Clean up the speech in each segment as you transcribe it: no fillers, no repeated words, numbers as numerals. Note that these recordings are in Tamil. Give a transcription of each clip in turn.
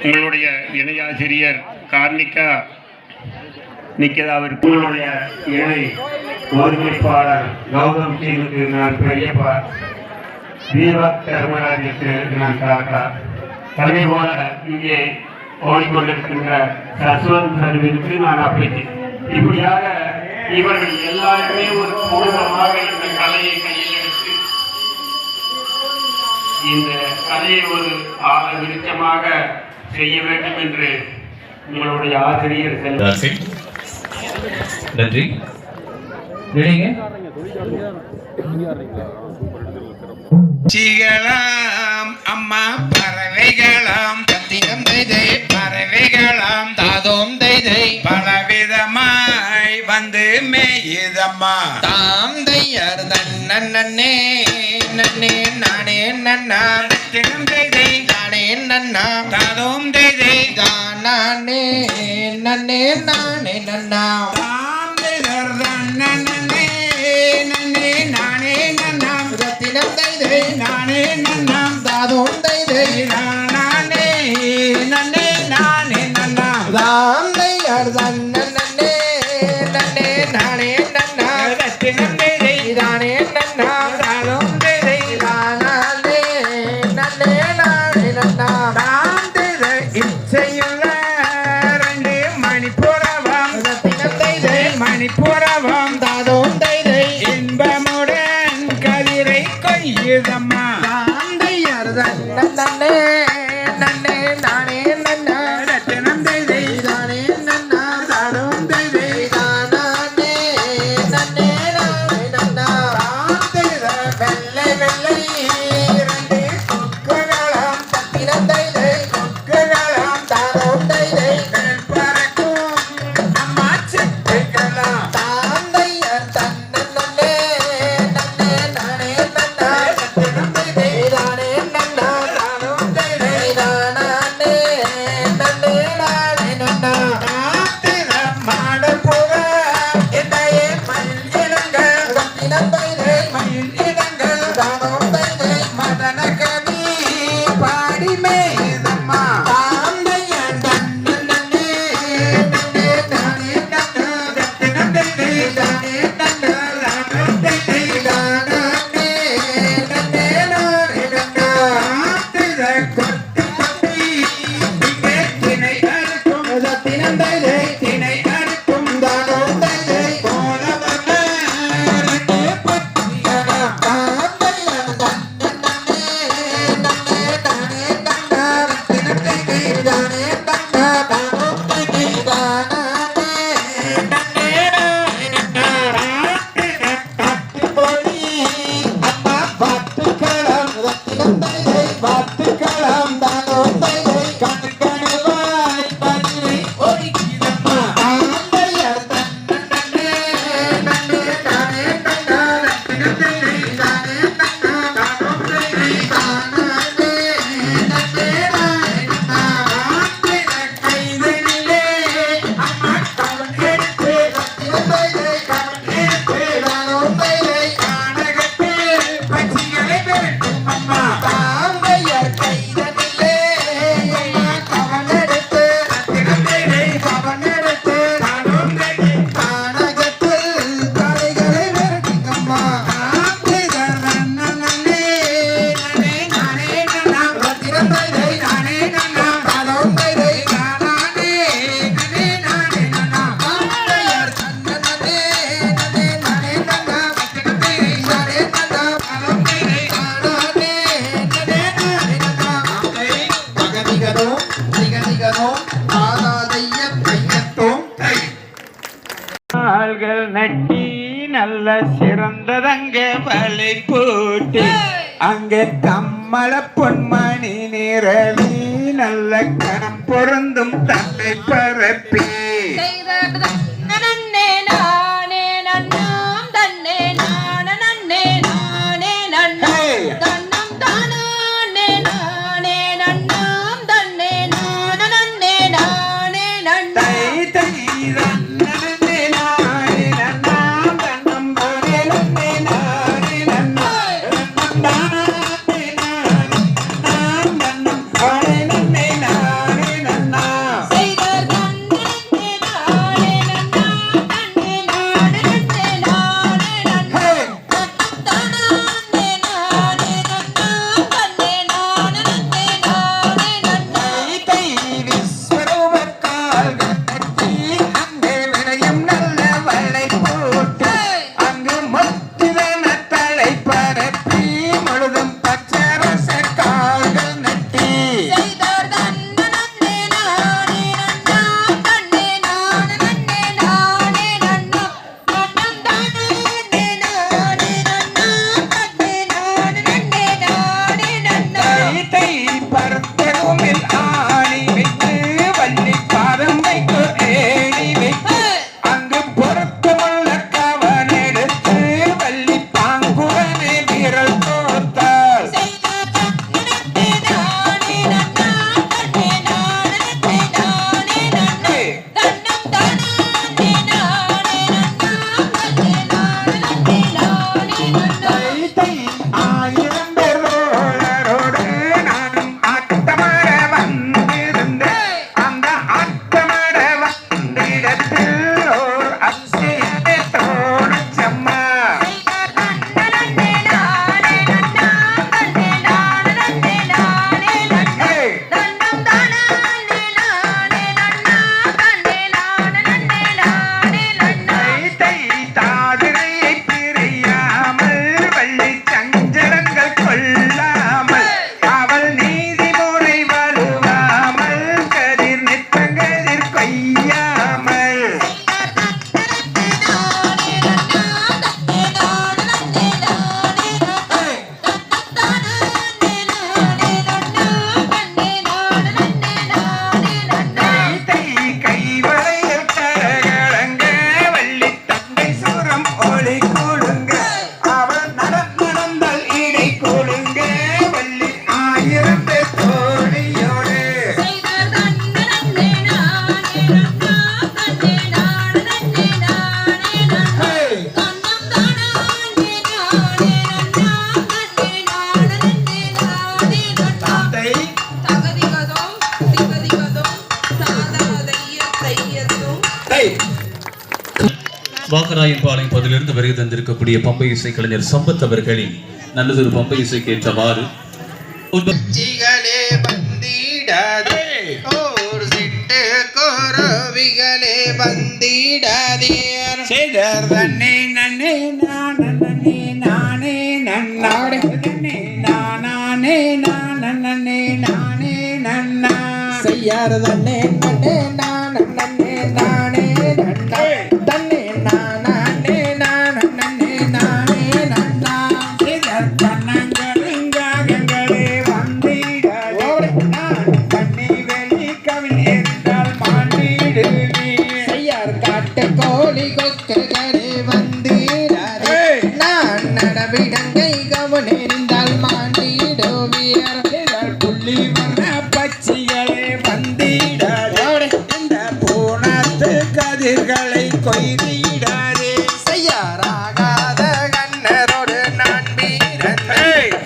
உங்களுடைய இணையாசிரியர் கார்னிகா நிக்கதாவிற்கு உங்களுடைய இணை ஒருங்கிணைப்பாளர் கௌதம் சிங்குக்கு நான் பெரியப்பா, தீபக் தர்மராஜுக்கு நான் காக்கா, அதே போல இங்கே ஓடிக்கொண்டிருக்கின்ற சஸ்வந்த் சர்விற்கு நான் அப்பேச்சு. இப்படியாக இவர்கள் எல்லாருமே ஒரு குடும்பமாக இந்த கலையை கையில் எடுத்து இந்த கலையை ஒரு விருட்சமாக செய்ய வேண்டும் என்று உங்களுடைய ஆசிரியர் நன்றி. சிகளாம் அம்மா பறவைகளாம் கத்தினம் தைதை பறவைகளாம் தாதோம் தைதை பலவிதமாய் வந்து மேயுதம்மா தாம் தையர் தன்னே நன்னே நானே நன்னா கத்தினம் தைதை நானே நன்னா தாதோம் தைதை தானே நன்னே நானே நன்னா தாம் தையர் தன்னே நன்னே நானே நன்னா கத்தினம் தைதை நானே நன்னாம் தாதோம் தைதை நானே நன்னே நானே நன்னாம் தாம் தையர் தன்னே நன்னே நானே நன்னா கத்தினம் தைதை தானே நன்னாம் தாதோம் தைதை நானே நன்னே நானே நன்னாம் தாம் தைதை இச்சையுள்ள ரெண்டு மணிப்புறவம் கத்தினம் தைதை மணிப்புறவம் தாதோம் தைதை இன்பமுடன் கதிரை கொய்யுதம்மா தாம் தையர் தன்னே நன்னே நானே நன்னா ரத்தினம் தைதை தானே நன்னா தாதோம் தைதை தானே நன்னே நானே நன்னா தாம் தைதை வெள்ளை வெள்ளை இரண்டு கொக்குகளாம் கத்தினம் தைதை கொக்குகளாம் தாதோம் தைதை பறக்கும் அம்மா சிட்டுகளாம் தாம் தையர் தன்னே நன்னே நானே நன்னா ரத்தினம் தைதை தானே நன்னா தாதோம் தைதை தானே நன்னே நானே நன்னா தாம் தைதை மாடப்புற என்னையே மயில் இனங்கள் ரத்தினம் தைதை மயில் இனங்கள் தாதோம் தைதை மதன கவி பாடி மேயுதம்மா தாம் தையர் தன்னே நன்னே நானே நன்னா ரத்தினம் தைதை தானே நன்னா தாதோம் தைதை தானே நன்னே நானே நன்னா தாம் தைதை கொட்டி கொட்டி இங்கே திணை அறுக்கும் ரத்தினம் தைதை திணை அறுக்கும் தாதோம் தைதை போல வந்த ரெண்டு பத்திகளாம் தாம் தையர் தன்னே நானே நன்னா ரத்தினம் தைதை தானே நன்னா தாதோம் தைதை தானே நன்னே நானே நன்னா தாம் தைதை காட்டுக்கோழி அம்மா பாட்டுக்களம் ரத்தினம் தைதை பாட்டுக்களம் தாதோம் தைதை கணுவாய் பதிலை ஒழிக்குதம்மா தாம் தையர் தன்னே நானே நன்னா ரத்தினம் தைதை தானே நன்னா தாதோம் தைதை தானே நன்னே நானே நன்னா தாம் தைதை கைதனிலே அம்மா கவன் எடுத்து ரத்தினம் தைதை கவன் எடுத்து தாதோம் தைதை கானகத்தில் பட்சிகளை விரட்டும் அம்மா தாம் தையர் கைதனிலே அம்மா கவன் எடுத்து ரத்தினம் தைதை கவன் எடுத்து தாதோம் தைதை கானகத்தில் கலைகளை விரட்டும் அம்மா தாம் தையர் நன்னே நானே நன்னா ரத்தினம் தைதை நானே நன்னா தாதோம் தைதை தானே நன்னே நானே நன்னா தாம் தையர் தன்னே நானே நன்னா ரத்தினம் தைதை தானே நன்னா தாதோம் தைதை தானே நன்னே நானே நன்னா தாம் தை பகதிகதோ திகதிகதோ ஆதாதையர் தையத்தோம் தை ஆள்கள் நட்டி நல்ல சிறந்ததங்க வலை போட்டு அங்க கம்மள பொன்மணி நிறவி நல்ல கணம் பொருந்தும் தன்னை பரப்பி நன்னே நானே நன்னாம் தன்னே நானே நானே நன்னா தன்னம் தானே நானே நன்னாம் தன்னே நானே நானே நன்னா தை தை நன்னே நானே நன்னாம் தன்னம் தானே நன்னே நானே நன்னா தன்னம் தானே நானே நாம் தன்னம் தானே வாக்கராயன் பாளையம் பதிலிருந்து வருகை தந்திருக்கக்கூடிய பம்பை இசை கலைஞர் சம்பத் அவர்களின் நல்லதொரு பம்பை இசைக்கு ஏற்றவாறு பச்சிகளே வந்திடாதே ஓர் சிட்டு குருவிகளே வந்திடாதே செய்தர் தன்னே நன்னே நானே நானே நன்னாடே நன்னே நானே நானே நானே நன்னா செய்யார் தன்னே நன்னே நானே நானே நன்னா தன்னே நானே நானே நானே நன்னா செய்தர் தன்னங்கரங்களே வந்திடாதே நான் கண்ணி வெளி கவின் என்றால் மாண்டிடுவே செய்யார் காட்டு கோழி கொக்குகளே வந்திடாதே நான் நடவிடங்கை கவனிருந்தால் மாண்டிடுவீர் புள்ளி வண்ண பச்சிகளே வந்திடாதே இந்த பூனத்து கதிர்களை கொய்திடாதே செய்யாராகாத கண்ணரோடு நான் வீரன்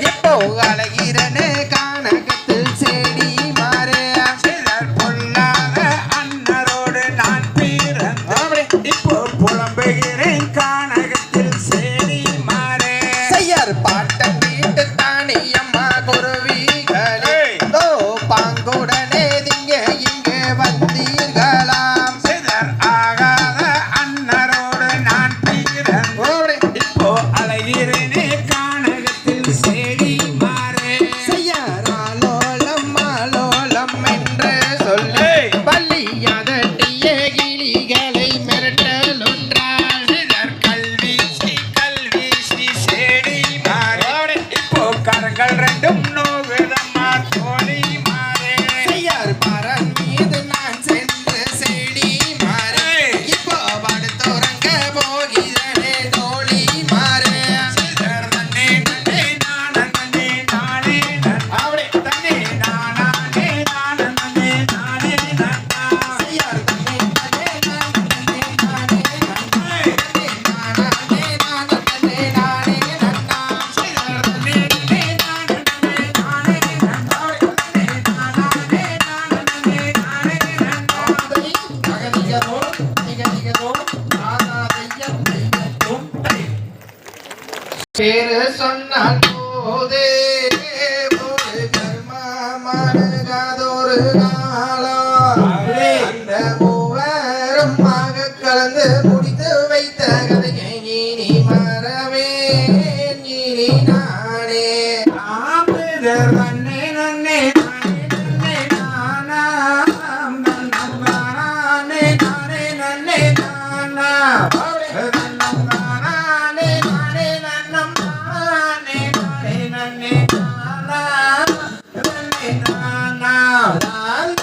இப்போ அழகிறனே கானகத்தில் செடி மாறே சிலர் பொல்லாத அன்னரோடு நான் பிறந்தேன் இப்போ புலம்புகிறேன் கானகத்தில் சேரி மாறே செய்யார் பாட்டம் வீட்டு தானே அம்மா குருவிகளே ஓ பாங்குடனே திங்க இங்கே வந்தீர்களாம் சிலர் ஆகாத அன்னரோடு நான் பிறந்தேன் இப்போ அழகிறேனே கானகத்தில் சேரி மாறே செய்யாராலோலம் மாலோலம் என்று சொல்லி பள்ளியதட்டிய கிளிகளை மிரட்டலுன்றாள் சிலர் கல்வீசி சேடி மாறே இப்போ கரங்கள் ரெண்டும் நோகுதம்மா தோழி மாறே செய்யார் பரன் மீது நான் சென்று செடி மாறே இப்போ படுத்துறங்க போகிறனே தோழி மாறே சிலர் தன்னே நன்னே நானே நானே அவளே தன்னே நானே நானே நானே நன்னா செய்யார் தன்னை தன்னை நானே நானே நானே நானே நானே நானே நன்னா சிலர் தன்னே நானே நானே அவளே தன்னே நானே நானே நன்னா நகதிகரோ நிகதிகரோ ஆனாதையம் தையத்தும் பேரு சொன்னால் போதே ஒரு கர்மமானதொரு காலம் அந்த மூவரும் ஆக கலந்து முடித்து வைத்த கதையை இனி மறவே இனி நானே ஆம்பிதர் தன்னே நன்னே நானே நானாம் நன்னம் நானே நானே நன்னே நானா நன்னம் நானே நானே நன்னம் நானே நானே நன்னே நானா நன்னே நானா நான்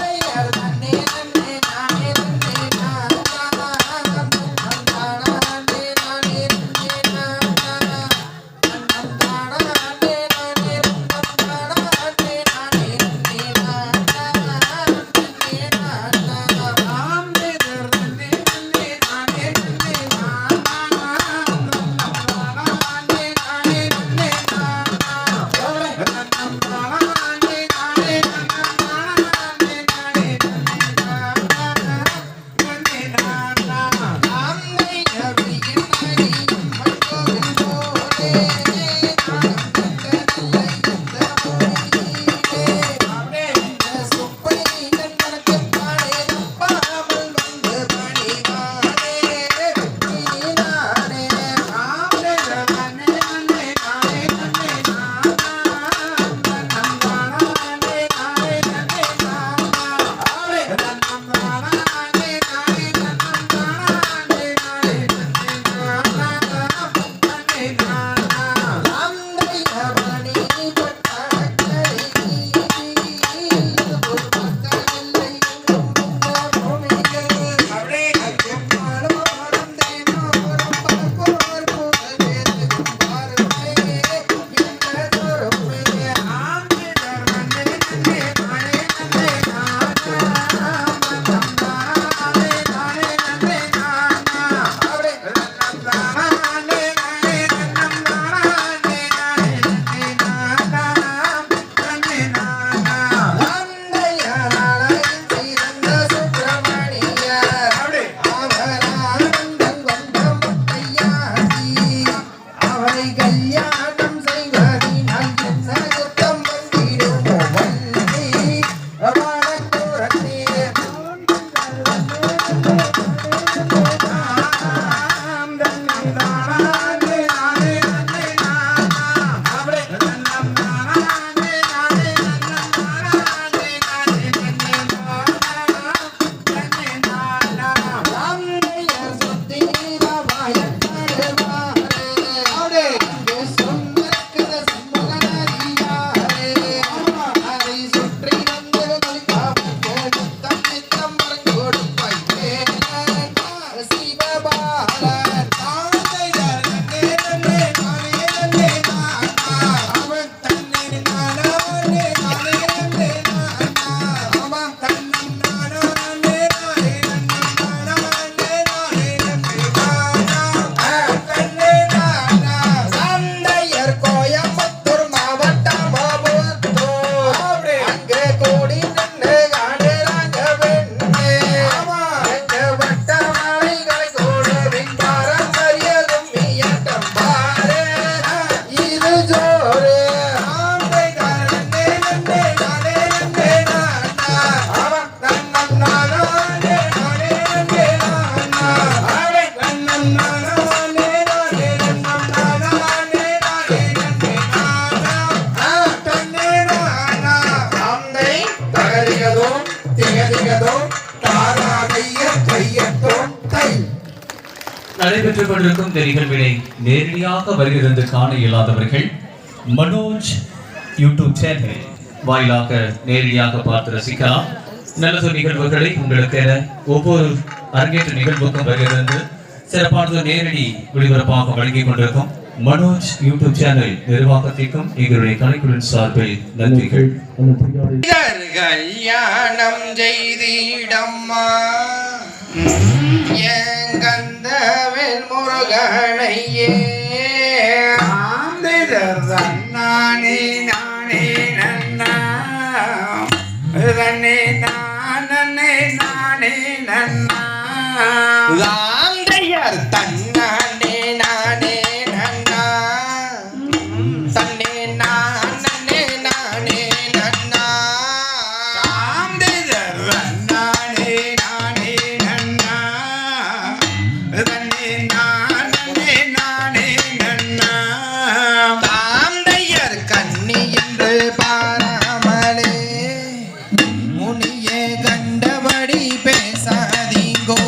தகதிகதோம் திகதிகதோம் தாரா கையத்தோம் தை. நடைபெற்றுக் கொண்டிருக்கும் இந்த நிகழ்வினை நேரடியாக வருகிறது காண இயலாதவர்கள் மனோஜ் யூடியூப் சேனல் வாயிலாக நேரடியாக பார்த்து ரசிக்கலாம். நல்லதொரு நிகழ்வுகளை உங்களுக்கு என ஒவ்வொரு அரங்கேற்ற நிகழ்வுக்கும் வருகிறது சிறப்பானது நேரடி ஒளிபரப்பாக வழங்கிக் கொண்டிருக்கும் மனோஜ் யூடியூப் சேனல் நிர்வாகத்திற்கும் எங்களுடைய கலைக்குழுவின் சார்பில் நன்றிகள். கல்யாணம் செய்திடம்மா எங்கந்தவேல் முருகனையே நானே நானே நன்னா நானே நானே நானே நன்னா ஆந்தையர் தன்னானே நானே நன்னா தன்னே நானே நானே நன்னா நானே நானே நன்னா நானே நானே நானே நன்னா தாந்தையர் கண்ணி என்று பாராமலே முனியே கண்டபடி பேசாதீங்கோ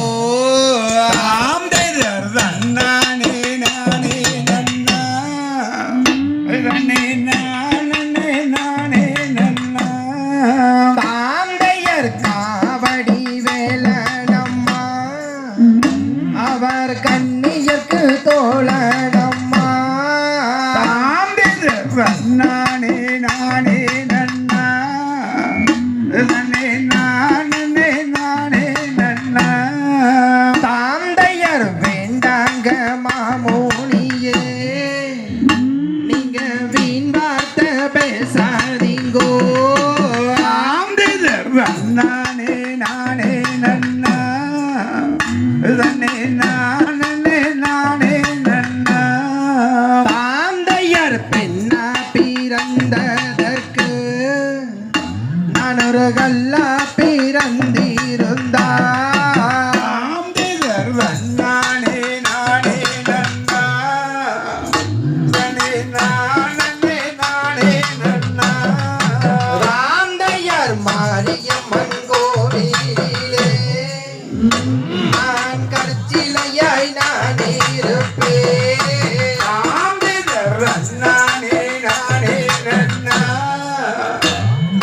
நானே நானே நன்னா நானே நானே நானே நன்னா தாந்தையர் காவடி வேலனம்மா அவர் கண்ணியர்க்கு தோழனம்மா நானே நானே நன்னா நானே நானே நானே நன்னா தாந்தையர் வேண்டாங்க மாமூனியே நீங்க வீண் வார்த்தை பேசாதீங்கோ நானே நானே நன்னா நானே நானே நானே நன்னா தாந்தையர் பெண்ணா பிறந்ததற்கு நான் ஒரு கல்லா பிறந்திருந்தா நானே நானே நன்னா நானே நானே நானே நன்னா தாந்தையர் மாரியம்மன் கோவிலே நான் கற்சிலையாய் நான் இருப்பேன் நானே நானே நன்னா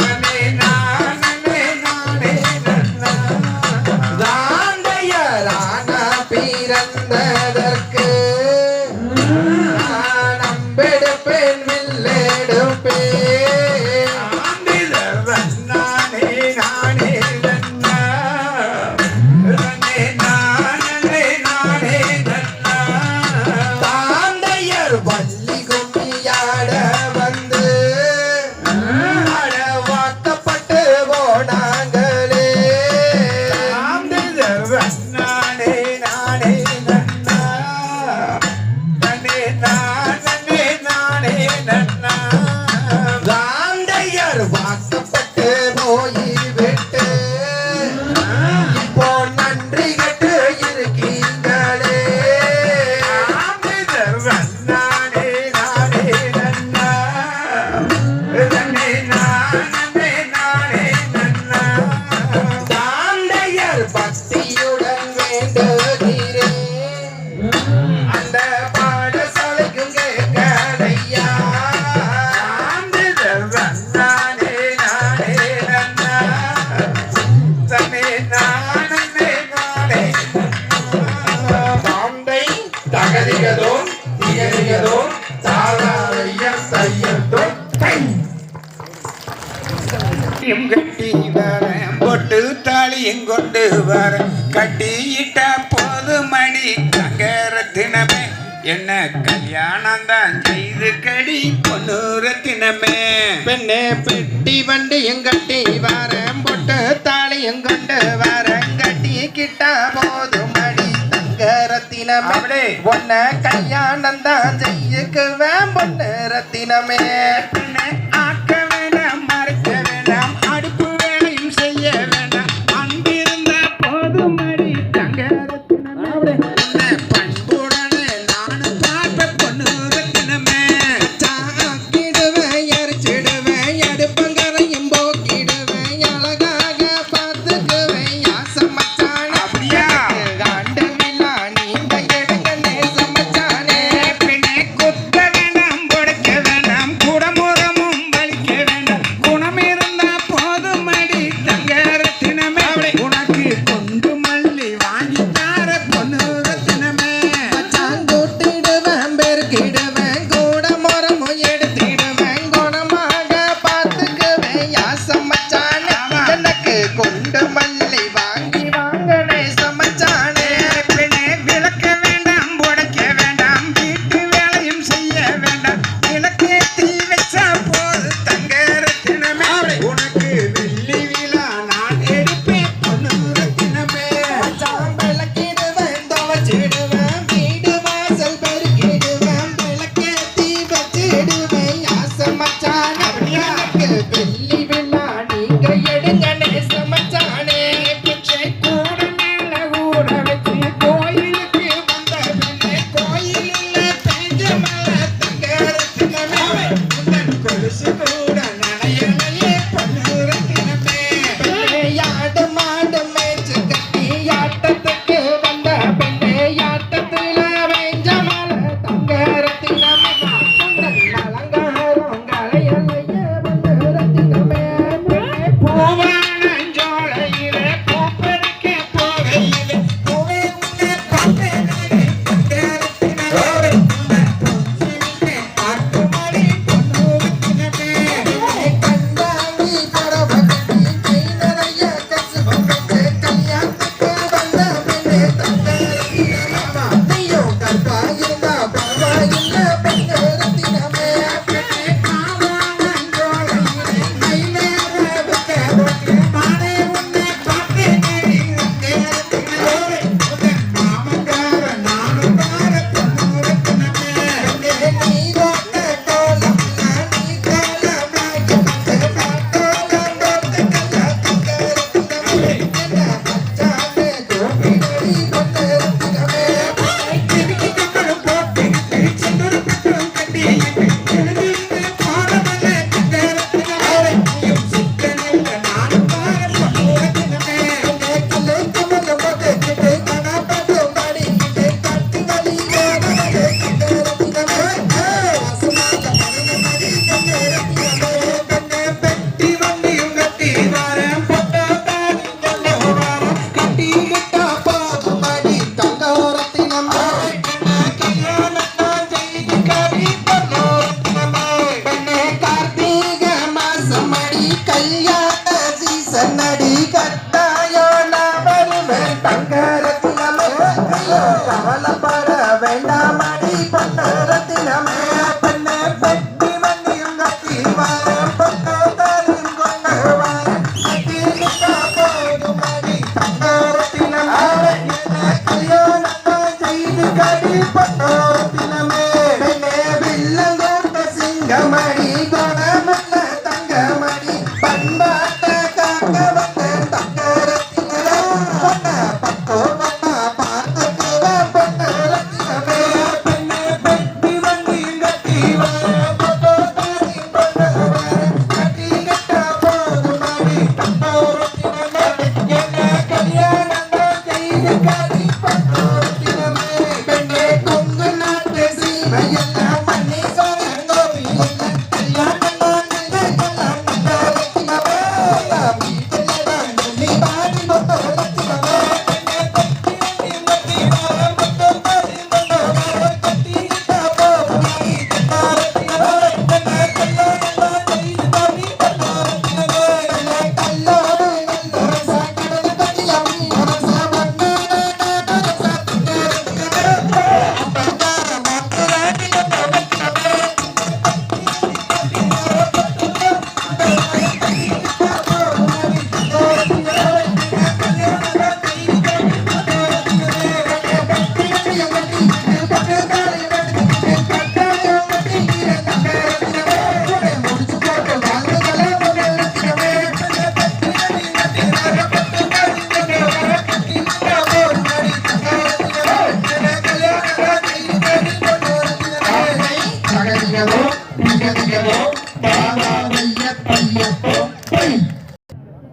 நானே நானே நானே நன்னா தாந்தையரான பிறந்ததற்கு நான் அம்பெடுப்பேன் வில்லெடுப்பேன் நானே நானே நன்னா நானே நானே நானே நன்னா தாந்தையர் வள்ளி கும்மியாட வந்து அழவாக்கப்பட்டு போனாங்களே நானே நானே நன்னா நானே நானே நானே நன்னா தாந்தையர் வாக்கப்பட்டு போய்விட்டு இப்போ நன்றி கட்டு இருக்கீங்களே நானே நானே நன்னா நானே நானே நானே நன்னா தாந்தையர் பக்தியுடன் வேண்டுகிறேன் அந்த பாடசாலைக்கும் கேட்கலையா நானே நானே நன்னா நானே நானே நானே தாந்தை தகதிகதோம் திகதிகதோம் தாராளைய தையத்தோம் தை. கட்டி வர பொட்டு தாலியும் கொண்டு வர கட்டியிட்ட போது மணி தங்கரத்தினமே என்ன கல்யாணம் தான் செய்து கடி பொண்ணு ரத்தினமே பெண்ணே பெட்டி வண்டியும் கட்டி வரேன் பொட்டு தாலியும் கொண்டு வரேன் கட்டி கிட்டா போதும் அடி தங்க ரத்தினமே அப்படியே. உன்ன கல்யாணம் தான் செய்யுக்குவேன் பொண்ணு ரத்தினமே பெண்ணை ஆக்க வேண்டாம் மறைக்க வேண்டாம் அடுப்பு வேலையும் செய்ய வேண்டாம் அன்பிருந்த போதும் மடி தங்கரத்தினமே உன்னை பண்புடனே நானும் பார்ப்ப பொண்ணு ரத்தினமே சாக்கிடுவேன் எரிச்சிடுவேன் அடுப்பங்கரையும் போக்கிடுவேன் நெடுங்க நேசமச்சானே பிச்சை கூட மேல ஊற வச்சு கோயிலுக்கு வந்த பெண்ணே கோயிலில் பெஞ்ச மலை தங்கரத்தினமே உந்தன் கொலுசு கூட நனையலையே பொன்னுரத்தினமே யாடு மாடு மேய்ச்சு கட்டி யாட்டத்துக்கு வந்த பெண்ணே யாட்டத்துல வெஞ்ச மலை தங்கரத்தினமே உந்தன் அலங்காரம் கலையலையே பொன்னுரத்தினமே பூவானஞ்சோலையிலே பூப்பறிக்க போகையிலே பூவே உன்னை பார்த்தேனே தங்கரத்தினமே உந்தன் பொன்சிரிப்பை பார்க்குமடி பொன்னுரத்தினமே கண்டாங்கி பறவை கட்டி கை நிறைய கசுபு பெற்று கல்யாணத்துக்கு வந்த பெண்ணே தங்கரத்தினமே நீயோ கற்பாயிருந்தா பரவாயில்லை பொன்னுரத்தினமே பெண்ணே பூவானஞ்சோலையிலே கையிலேற வைக்க போட்டு நானே உன்னை பார்த்தேனே தங்கரத்தினமே உந்தன் மாமங்கார நானும் கார பொன்னுரத்தினமே நீ போட்ட கோலம் நீ கோலமாகி வந்து காத்தோலம் போட்டு கல்லா தங்கரத்தினமே என்ன மச்சானே கோபினடி பொன்னுரத்தினமே திருக்கி கப்பலும் போட்டு செந்தூர் பட்டம் கட்டி எழுதிருந்து பாடமல்ல தங்கரத்தினமே நீயும் சிக்கனில் நானும் கார பொன்னுரத்தினமே கல்லை கமல போட்டு கிட்டு கணப்பட்டு மாடிக்கிட்டு கட்டி வலி வேதமலே தங்கரத்தினமே வாசமாக மரணமடி பொன்னுரத்தினமே பெண்ணே பெட்டி வண்டியும் கட்டி வாரம் பொட்டோ தாடி கொண்டு வாரம் கட்டி கிட்டா போகும்படி தங்கரத்தினமே கல்யாணத்தான் செய்து கறி பொன்னுரத்தினமே பெண்ணே கார்த்திக மாசமடி கல்யாண சீசன் அடி கட்டாயோ நான் வருவேன் தங்கரத்தினமே கவலைப்பட வேண்டாமடி பொன்னுரத்தினமே பெண்ணே பெட்டி வண்டியும் கட்டி வாரம் பொட்டோ தாடியும் கொண்டு வாரம் கட்டி கிட்டா போகும்படி தங்கரத்தினமே கல்யாணத்தான் செய்து கறி பொன்னுரத்தினமே பெண்ணே வில்லங்கோட்ட சிங்கமடி குணமல்ல தங்கமடி பண்பாட்ட காக்க வந்த தங்கரத்தினமே பொன்ன பக்குவமா பார்த்துக்குவ பொன்னுரத்தினமே பெண்ணே பெட்டி வண்டியும் கட்டி வாரம் பொட்டோ தாடியும் கொண்டு வாரம் கட்டி கிட்டா போகும்படி தங்கரத்தினமே என்ன கல்யாணம் செய்து கறி பொன்னுரத்தினமே பெண்ணே கொங்கு நாட்டு சீமையெல்லாம் மண்ணி கோவிலெல்லாம் கல்யாணம் கல்யாணம் தங்கரத்தினமே வீட்டில் தான் சொல்லி பாடி பொன்னுரத்தினமே பெண்ணே பெட்டி வண்டியும் கட்டி வாரம் பொட்டோ தாடியும் கொண்டு வாரம் கட்டி கிட்டா போகும்படி தங்கரத்தினமே பெண்ணே கல்யாணம் செய்து கறி பொன்னுரத்தினமே பெண்ணே கல்லோடு நல்ல சாக்கடல் கட்டியம் அரசா வண்ணான அரசா தங்கரத்தினமே அப்பந்தார மாத்தராடி பொன்னுரத்தினமே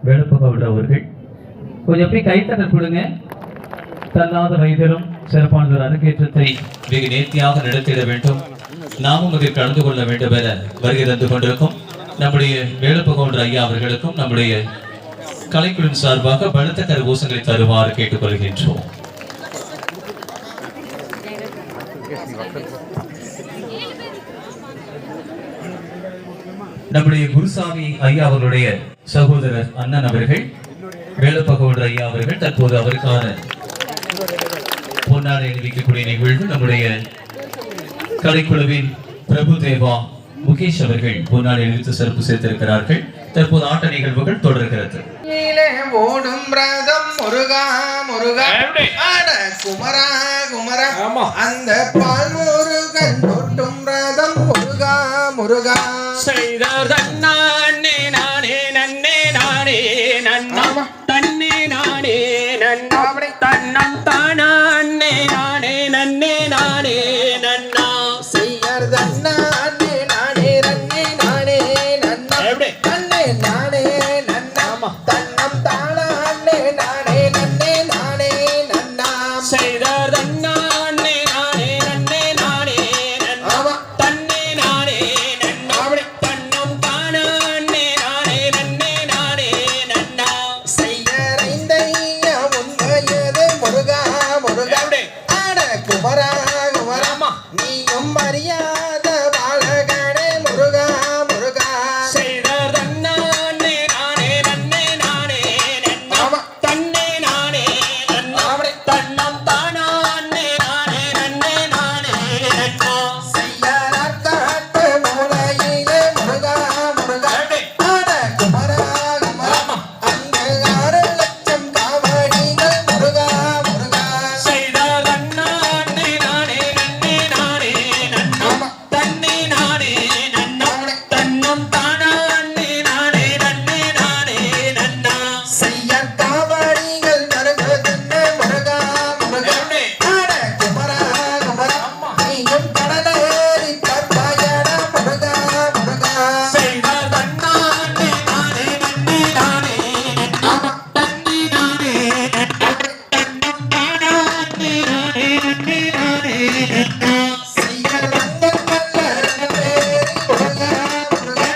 வேலுப்பகவுடர் அவர்கள் கொஞ்சம் எப்படி கைத்தட்டல் கொடுங்க. தள்ளாத வயதிலும் சிறப்பான ஒரு அரங்கேற்றத்தை வெகு நேர்த்தியாக நடத்திட வேண்டும். நாமும் அதில் கலந்து கொள்ள வேண்டும் என வருகை தந்து கொண்டிருக்கும் நம்முடைய வேலுப்பகவுடர் ஐயா அவர்களுக்கும் நம்முடைய கலைக்குழுவின் சார்பாக பலத்த கரகோஷங்களை தருமாறு கேட்டுக்கொள்கின்றோம். நம்முடைய குருசாமி ஐயா அவர்களுடைய சகோதரர் அண்ணன் அவர்கள் வேலுப்பகவுடர் ஐயா அவர்கள் தற்போது அவருக்கான பொன்னாடை அணிவிக்கக்கூடிய நிகழ்வு நம்முடைய கலைக்குழுவின் பிரபு தேவா முகேஷ் அவர்கள் பொன்னாடை அணிவித்து சிறப்பு சேர்த்திருக்கிறார்கள். தற்போது ஆட்ட நிகழ்வுகள் தொடர்கிறது. ஓடும் ரதம் முருகா முருகா ஆட குமரா குமரா அந்த பால் முருகன் ஓட்டும் ரதம் முருகா முருகா செய்த நானே நானே நன்னே நானே தன்னே நானே நன்னா தன்னம் தானே நானே நன்னே நானே நன்னா செய்யர் தன்னா அண்ணே நானே நன்னே நானே நன்னா தன்னே நானே நன்னா தன்னம் தானா அண்ணே நானே நன்னே நானே நன்னா செய்தார் தன்னா அண்ணே நானே நன்னே நானே நன்னா தன்னே நானே நன்னா தன்னம் தானா அண்ணே நானே நன்னே நானே நன்னா செய்யர் ஐந்தையா உண்மையது முருகா முருகா ஆட குமரா குமரா நீயும் அறியாத பாலகனே முருகா முருகா செய்தார் தன்னா அண்ணே நானே நன்னே நானே நன்னா தன்னே நானே நன்னா தன்னம் தானா அண்ணே நானே நன்னே நானே நன்னா செய்யர் காட்டு மூலையிலே முருகா முருகா ஆட குமரா குமரா அங்கு 6 லட்சம் காவடிகள் முருகா முருகா செய்தார் தன்னா அண்ணே நானே நன்னே நானே நன்னா தன்னே நானே நன்னா தன்னம் தானா அண்ணே நானே நன்னே நானே நன்னா செய்யர் காவடிகள் வருவதென்ன முருகா முருகா ஆட குமரா குமரா நீயும் கடலேறி பார்ப்பாயடா முருகா முருகா செய்தார் தன்னா அண்ணே நானே நன்னே நானே நன்னா தன்னே நானே நன்னா தன்னம் தானா அண்ணே நானே நன்னே நானே நன்னா செய்யர் ரங்கம் மல்லரேறி முருகா முருகா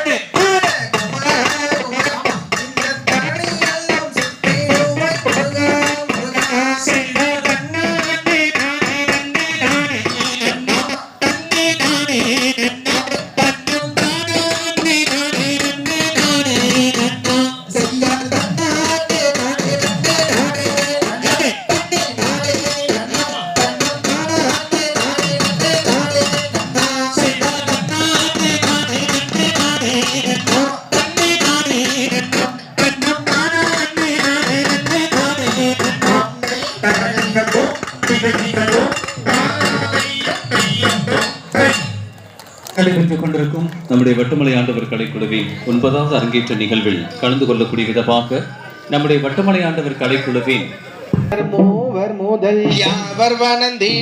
ஆட குமரா குமரா இந்த தரணியெல்லாம் சுற்றிடுவாய் முருகா முருகா செய்தார் தன்னா அண்ணே நானே நன்னே நானே நன்னா தன்னே நானே நன்னா தன்னம் தானா அண்ணே நானே நன்னே நானே நன்னா செய்யர் தன்னானே நானே நன்னே நானே நன்னே தன்னே நானே நன்னா தன்னம் தானானே நானே நன்னே நானே நன்னா செய்தார் தன்னா அண்ணே நானே நன்னே நானே நன்னா தன்னே நானே நன்னா தன்னம் தானா அண்ணே நானே நன்னே நானே நன்னா நடைபெற்றுக் கொண்டிருக்கும் நம்முடைய வட்டமலை ஆண்டவர் கலைக்குழுவின் 9வது அரங்கேற்ற நிகழ்வில் கலந்து கொள்ளக்கூடிய விதமாக நம்முடைய வட்டமலை ஆண்டவர் கலைக்குழுவின் மூவர் முதல் யாவர் வணந்தி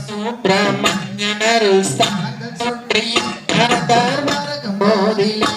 சுப்பிரமணியனரு சுற்றி போதிலே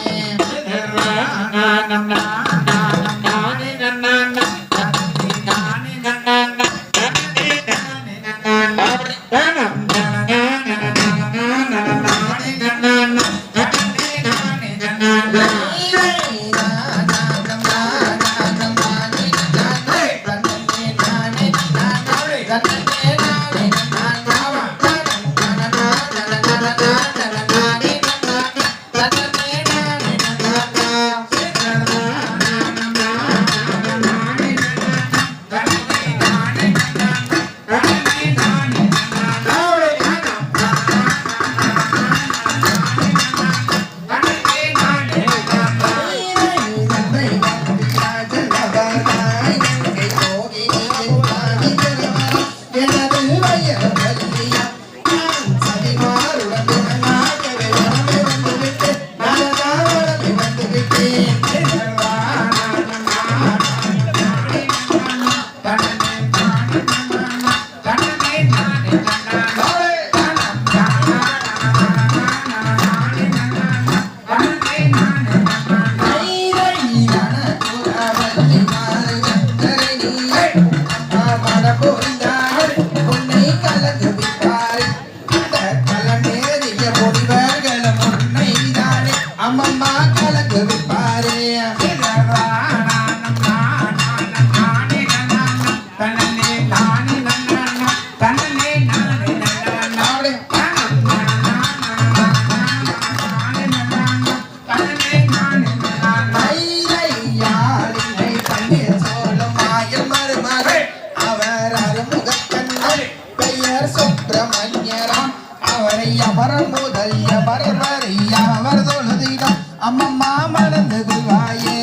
அம்மம்மா கலக்கு விப்பாரே அவர் அருமுகக்கண்ணன் பெயர் சுப்பிரமணியராம் அவரை அமரம் முதல் அமரம் வரை அவர் தொழுதிடம் அம்மம்மா மறந்தது வாயே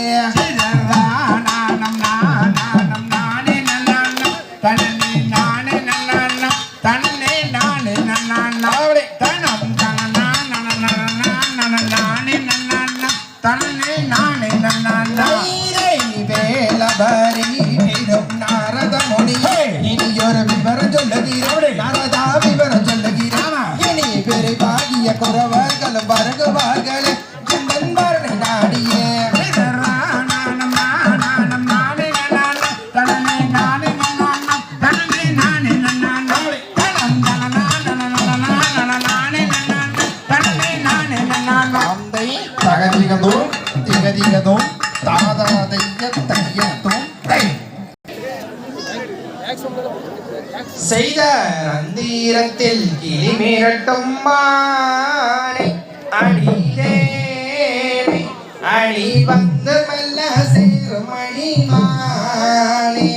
வருகுவார்களே எந்தன் வரனை நாடியே தகதிகதும் திகதிகதும் தாதாதைய தையத்தும் தை செய்த ரந்தீரத்தில் கிளி மிரட்டும் மானை அடிதேவி அடி வந்து மெல்ல சேரும் அடி மானே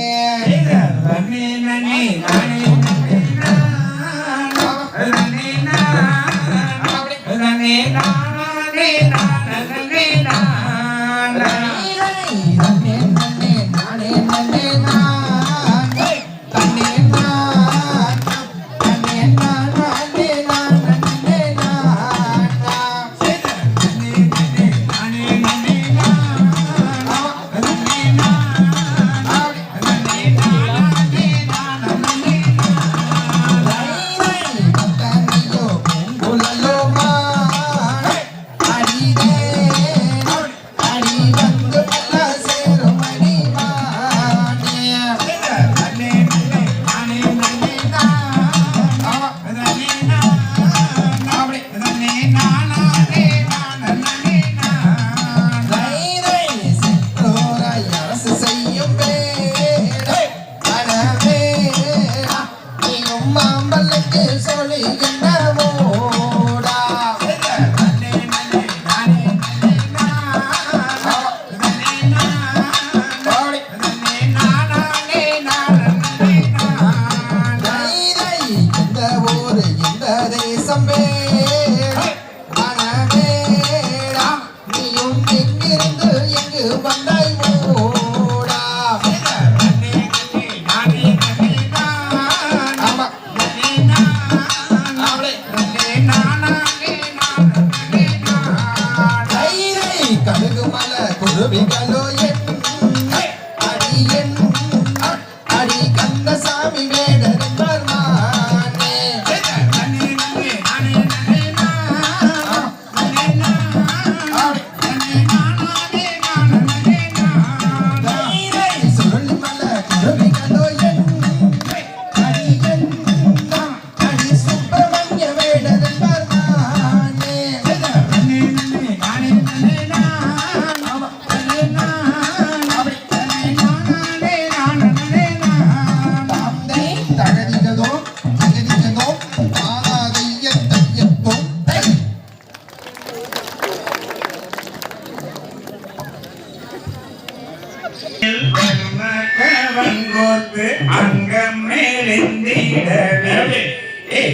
அங்கம் மேலிந்திடவே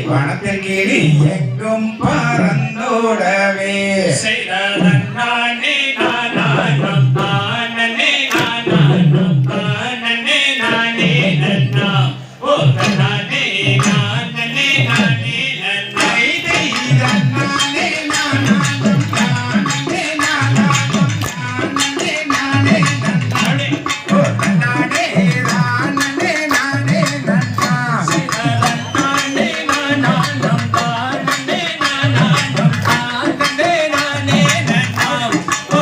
வனத்தில் கிளி எங்கும் பறந்தோடவே செய்ததன் நானே நானும் நானே நானும் நானே நானே நன்னா ஓ நானே நானே நானே நன்னா செய்ததன் நானே நானும் நானே நானும் நானே நானே நன்னா ஓ நானே ஓ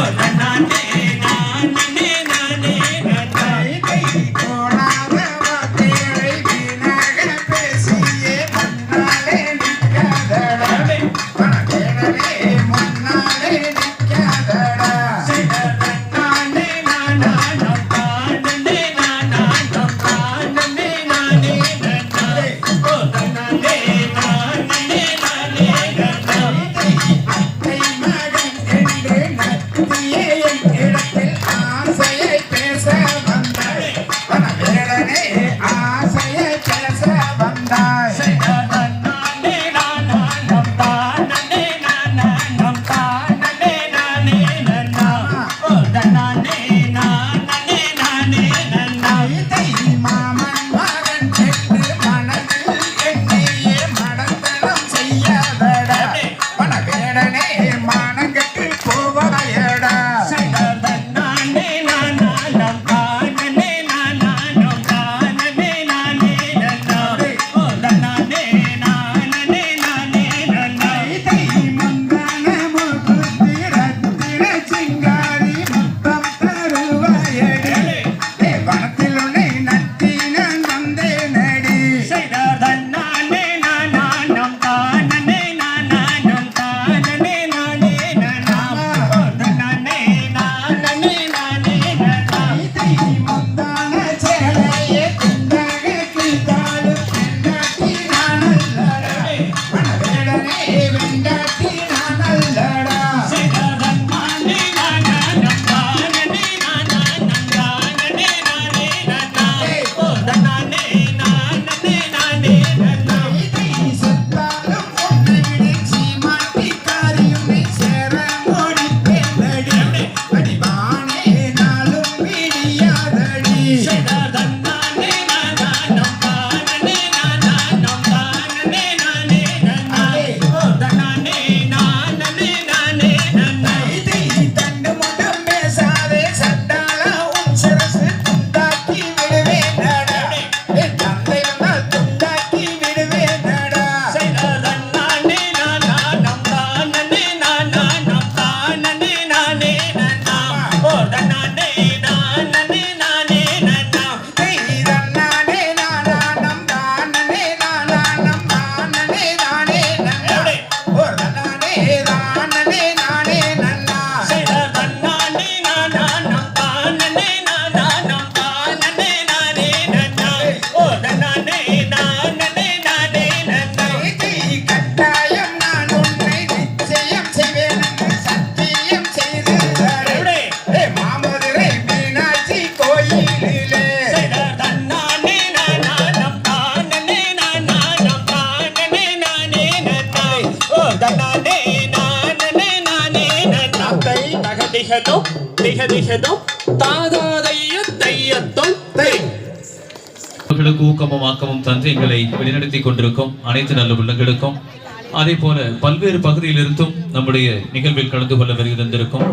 திகதிகதும் திகதிகதும் தாதா தைய தையத்தும் தை. அவர்களுக்கு ஊக்கமும் ஆக்கமும் தந்து எங்களை வழிநடத்தி கொண்டிருக்கும் அனைத்து நல்ல உள்ளங்களுக்கும், அதே போல பல்வேறு பகுதியிலிருந்தும் நம்முடைய நிகழ்வில் கலந்து கொள்ள வருகின்றிருக்கும்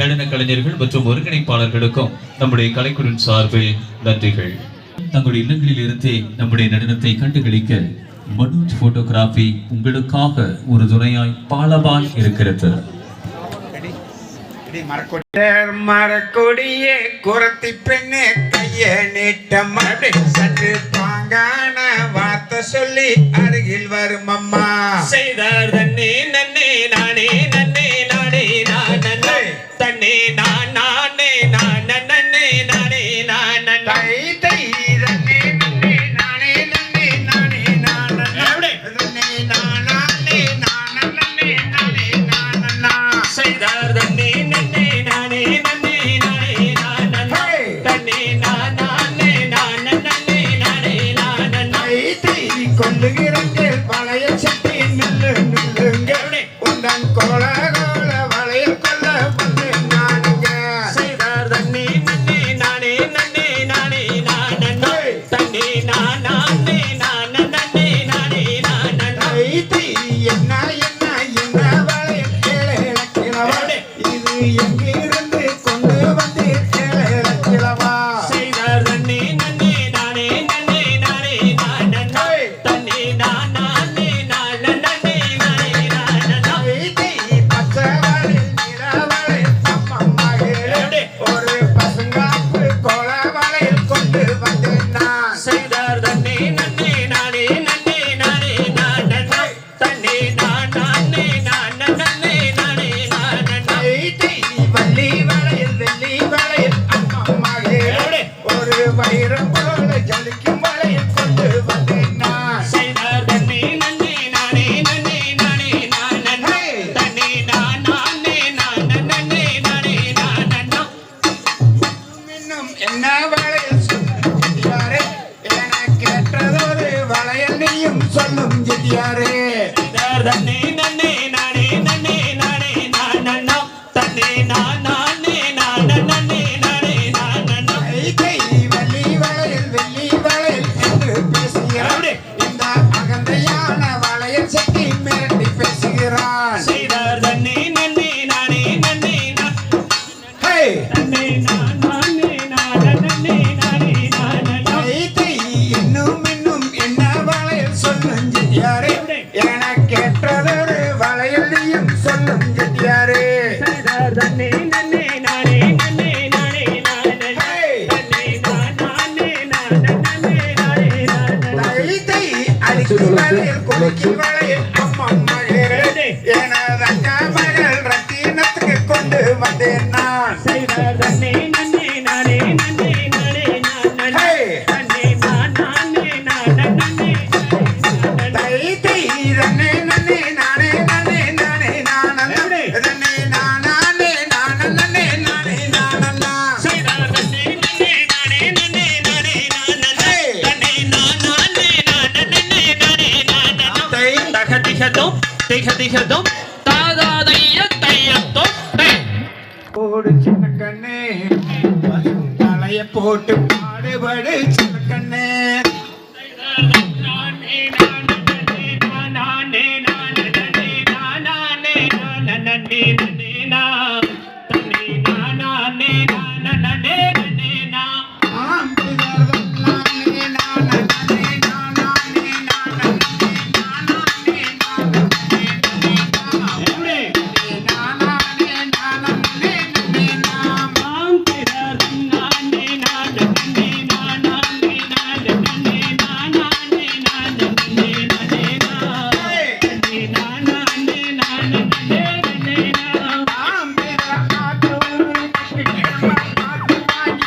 நடன கலைஞர்கள் மற்றும் ஒருங்கிணைப்பாளர்களுக்கும் நம்முடைய கலைக்குழுவின் சார்பில் நன்றிகள். தங்களுடைய இல்லங்களில் இருந்தே நம்முடைய நடனத்தை கண்டுகளிக்க மனோஜ் போட்டோகிராஃபி உங்களுக்காக ஒரு துணையாய் பாலபாய் இருக்கிறது. மரக்கொடியே குரத்தி பெண்ணே கைய நீட்டம் சற்று பாங்கான வார்த்தை சொல்லி அருகில் வரும் அம்மா. செய்தார் தன்னே நன்னே நானே நன்னே நானே நான் நன்னே தன்னே நான் நானே நான் நன்னே நானே நான் நன்னே தை தன்னே நன்னே நானே நன்னே நானே நான் நன்னே தன்னே நான் நானே நான் நன்னே நானே நான் நன்னா. செய்தார் தன்னே நன்னே நானே நன்னே நானே நான் நன்னே தன்னே நான் நானே நான் நன்னே நானே நான் நன்னே. தை கொள்ளுகிறங்கள் வளைய சட்டி நில்லு நில்லுங்க உந்தன் கோல கோல வளையல் கொல்ல வந்து நானுங்க. செய்தார் தன்னே நன்னே நானே நன்னே நானே நான் நன்னே தன்னே நான் நானே நான் நன்னே நானே நான் நன்னே. தை என்ன என்ன என்ன வளையல் கிளவா இது எங்கிருந்து கொண்டு வந்து கிளவா. செய்தார் தன்னே நன்னே நானே நன்னே நானே நான் நன்னே தன்னே நான் நானே நான் நன்னே நானே நான் நன்னே. தை பச்சை வளையல் நிற வளையல் அம்மம்மாகளே ஒரு பசுங்காப்பு கோல வளையல் கொண்டு வந்தேன் நான். செய்தார் தன்னே நன்னே நானே நன்னே நானே நான் நன்னே தன்னே நான் நானே நான் நன்னே நானே நான் நன்னே. தை வள்ளி வளையல் வெள்ளி வளையல் அம்மம்மாகளே ஒரு வைரம் போல ஜலிக்கும் வளையல் கொண்டு வந்தேன் நான். செய்தார் தன்னே நன்னே நானே நன்னே நானே நான் நன்னே தன்னே நான் நானே நான் நன்னே நானே நான் நன்னே. இன்னும் என்ன வளையல் சொல்லும் ஜெட்டியாரே என கேட்டதொரு வளையல் நீயும் சொல்லும் ஜெட்டியாரே. செய்தார் தன்னே நன்னே நானே நன்னே நானே நான் நன்னே தன்னே நான் நானே நான் நன்னே நானே நான் நன்னே. தை வள்ளி வளையல் வெள்ளி வளையல் என்று பேசுகிறான் இந்த அகந்தையான வளையல் சக்தி மிரட்டி பேசுகிறான். செய்தார் தன்னே நன்னே நானே நன்னே நான் ஹே! தன்னே நான் நானே நான் நன்னே நானே நான் நன்னே. தை இன்னும் இன்னும் என்ன வளையல் சொல்லும் ஜெட்டியாரே என கேட்டதொரு வளையல் நீயும் சொல்லும் ஜெட்டியாரே. செய்தார் தன்னே நன்னே நானே நன்னே நானே நான் நன்னே தன்னே நான் நானே நான் நன்னே நானே நான் நன்னே. தை அடிக்கும் வளையல் குலுக்கும் வளையல் அம்மம்மாளே எனது அக்கா மகள் ரத்தினத்துக்கு கொண்டு வந்தேன் நான். செய்தார் தன்னே நன்னே நானே நன்னே நானே நான் நன்னே தன்னே நான் நானே நான் நன்னே தை தன்னே நன்னே நானே நன்னே நானே நான் நன்னே தன்னே நான் நானே நான் நன்னே நானே நான் நன்னா. செய்தார் தன்னே நன்னே நானே நன்னே நானே நான் நன்னே தன்னே நான் நானே நான் நன்னே நானே நான் நன்னே. தை தகதிகதும் திகதிகதும் தாதா தைய தையத்தும் தை. போடு சின்ன கண்ணே தலைய போட்டு பாடுபடு சின்ன கண்ணே. நானே நான் நன்னே நான் நானே நான் நன்னே நான் நானே நான் நன்னே நன்னே நான் தன்னே நான் நானே நான் நன்னே நன்னே நான். ஆம் பிதர்தம் நானே நான் நன்னே நான் நானே நான் நன்னே நான் நானே நான் நன்னே நன்னே நான். எப்படி நான் நானே நான் நன்னே நன்னே நான். ஆம் பிறரும் நானே நான் நன்னே நான் நானே நான் நன்னே நான் நானே நான் நன்னே நன்னே நான். தன்னே நான் நானே நான் நன்னே நன்னே நான். ஆம் பிதர் நாட்டு ஊரு கிட்ட நாட்டு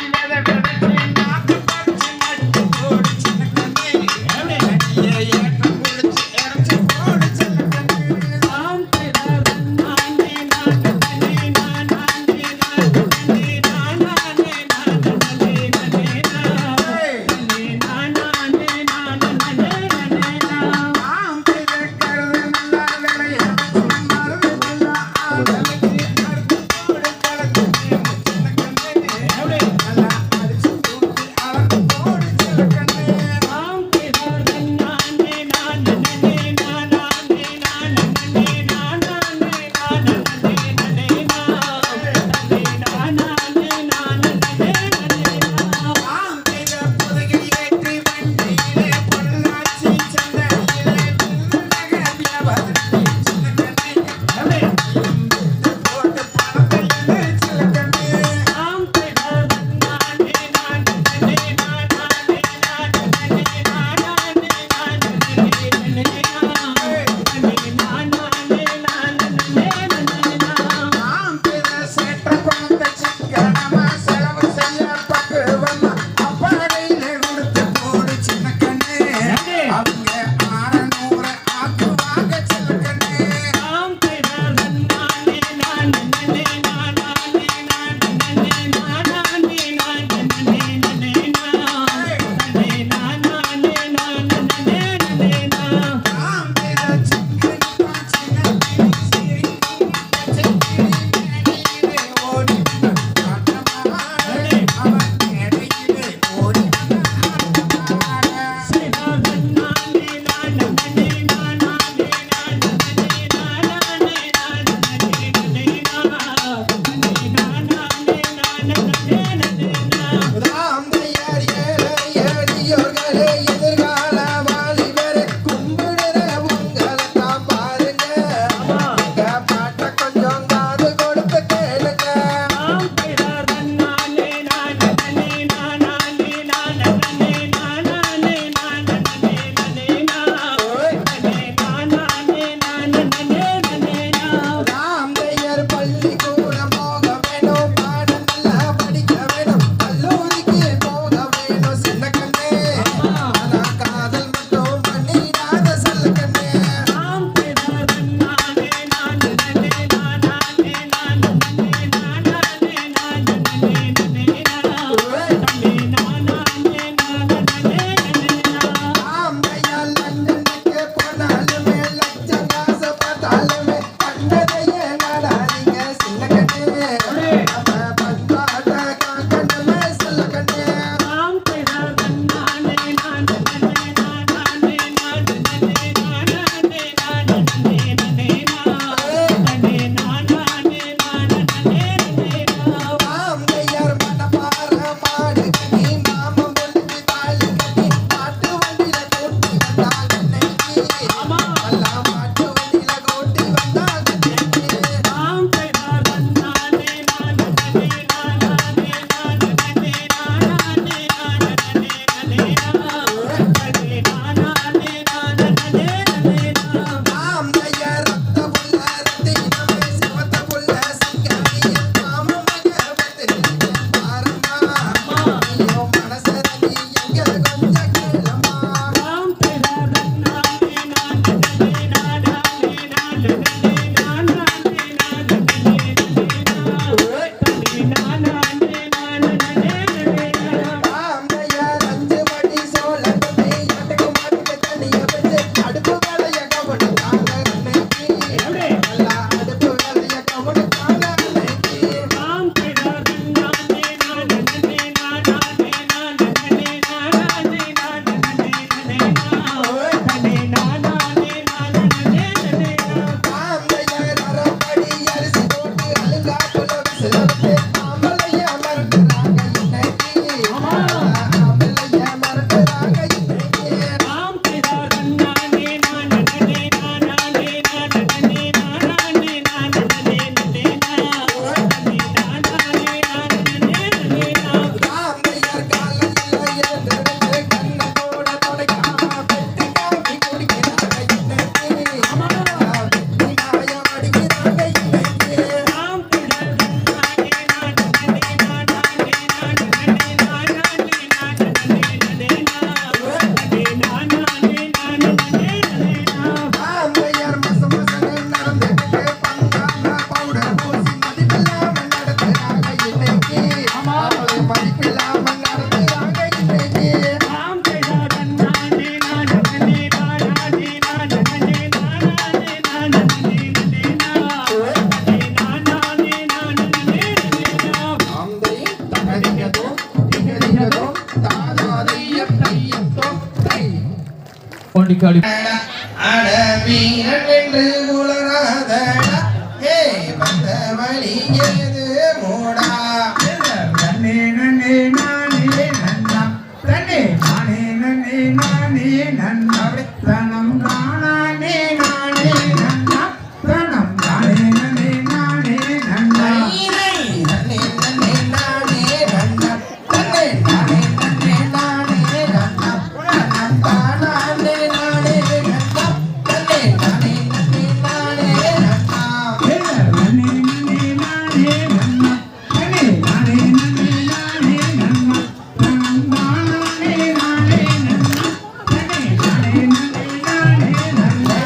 பொண்டிக்காடி அட வீரன் என்று உலராதடா ஏ வந்த வழி ஏது மூடா தன்னே நன்னே நானே நன்னா தன்னே நானே நன்னே நானே நன்னா தனம் நானே நானே நன்னா தனம் நானே நன்னே நானே நன்னா நன்னே நன்னே நானே நன்னா தன்னே நானே நன்னே நானே நன்னா தனம் தானே நானே நன்னா தன்னே நானே நன்னே நானே நன்னா நன்னே நன்னே நானே நன்னா தன்னே நானே நன்னே நானே நன்னா தனம் நானே நானே நன்னா தன்னே நானே நன்னே நானே நன்னா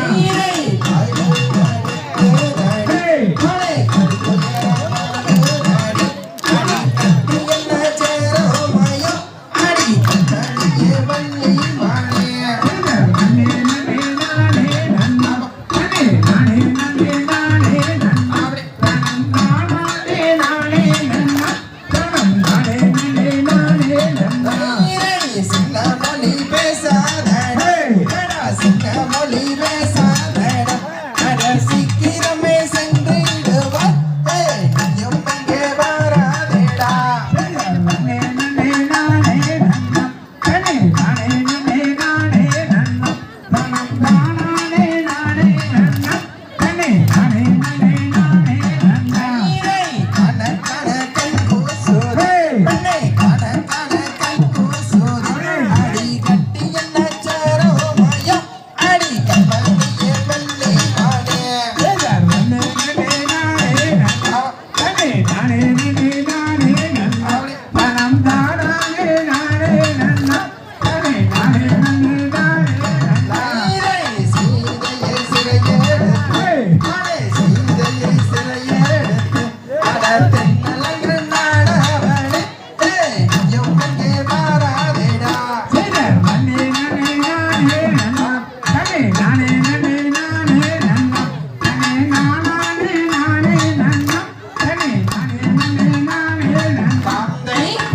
சீக்கிரமே சென்றிடுவார் எங்கே வராதேடா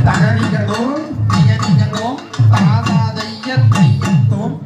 தகழிகளோம் தாதாதைய தையத்தோம்